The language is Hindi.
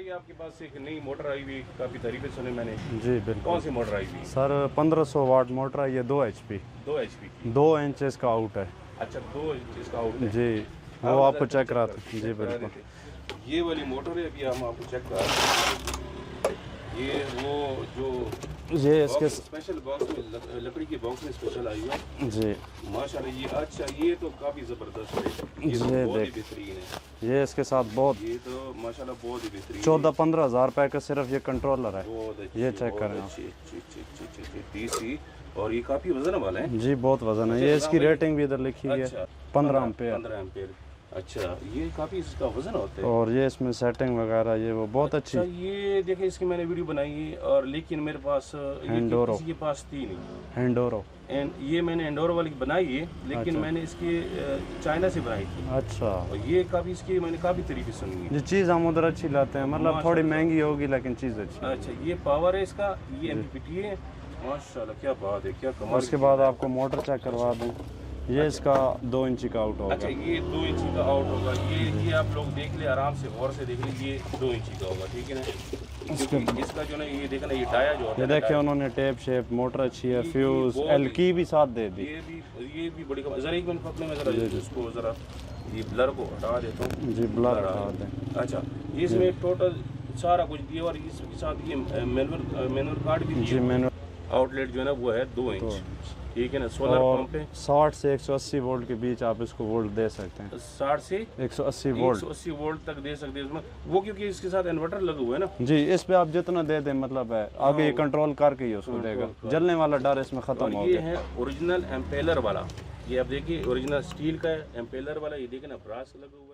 बताइए, आपके पास एक नई मोटर आई हुई, काफ़ी तारीफें सुने मैंने। जी बिल्कुल। कौन सी मोटर आई हुई? सर 1500 वाट मोटर है ये, 2 HP। 2 HP की। 2 इंच इसका आउट है। अच्छा, 2 इंच इसका आउट है। जी, हाँ, वो आपको जरा चेक कराते हैं। जी करा बिल्कुल। देते। ये वाली मोटर है, अभी हम आपको चेक करा देते हैं। ये वो जो ये इसके स्पेशल बॉक्स में, लकड़ी के बॉक्स में स्पेशल आई हुआ है। जी माशाल्लाह, ये अच्छा, ये तो काफ़ी ज़बरदस्त है। ये तो ये बहुत ही देख, बेहतरीन है। ये इसके साथ बहुत ये तो माशाल्लाह बहुत ही बेहतरीन है। 14-15 हज़ार रुपए का सिर्फ ये कंट्रोलर है। बहुत अच्छी, ये चेक करें आप। अच्छी DC, और ये काफ़ी वजन वाला है। जी बहुत वजन है। ये इसकी रेटिंग भी इधर लिखी है, अच्छा, 15 एम्पेयर। 15 एम्पेयर। अच्छा, ये काफ़ी इसका वजन होता है। और ये इसमें सेटिंग वगैरह ये वो बहुत अच्छी। अच्छा, ये देखिए, इसकी मैंने वीडियो बनाई है, और लेकिन मेरे पास ये एंडोरो। किसी के पास थी नहीं। एंडोरो। एंड ये मैंने एंडोरो वाली बनाई है, लेकिन अच्छा। मैंने इसकी चाइना से बनाई थी। अच्छा, और ये काफ़ी, इसकी मैंने काफ़ी तरीके सुनी है। ये चीज़ हम उधर अच्छी लाते हैं, मतलब थोड़ी महंगी होगी लेकिन चीज़ अच्छी है। अच्छा, ये पावर है इसका, ये MPPT है। माशाल्लाह, क्या बात है, क्या कमाल। उसके बाद आपको मोटर चेक करवा दूँ। ये इसका 2 इंची का आउट होगा। अच्छा, ये 2 इंची का आउट होगा। ये आप लोग देख ले, आराम से गौर से देख लीजिए, ये 2 इंची का होगा, ठीक है ना। क्योंकि इसका जो ना, ये देखना, ये डाया जो होता ये है ना, देखिए उन्होंने टेप शेप, मोटर अच्छी है, फ्यूज बहुत एल की भी साथ दे दी। ये भी बड़ी कमाल। जरा एक मिनट पकड़े, मैं जरा इसको जरा ये ब्लर को हटा देता हूँ। जी ब्लर हटा दें। अच्छा, इसमें टोटल सारा कुछ दिया, और इसके साथ ये मैनुअल कार्ड भी जी दिया। मैंने आउटलेट जो है ना, वो है 2 इंच, ठीक है ना। सोलर और पंप है। 60 से 180 वोल्ट के बीच आप इसको वोल्ट दे सकते हैं। 60 से 180 वोल्ट। 180 वोल्ट तक दे सकते हैं उसमें, वो क्योंकि इसके साथ इन्वर्टर लगा हुआ है ना। जी, इस पे आप जितना दे दें, मतलब है आगे ये कंट्रोल करके ही उसको देगा। जलने वाला डर इसमें खत्म हो और ये गया। है ओरिजिनल एम्पेलर वाला। ये आप देखिए, ओरिजिनल स्टील का है, एम्पेलर वाला। ये देखिए ना, ब्रास लगा हुआ है।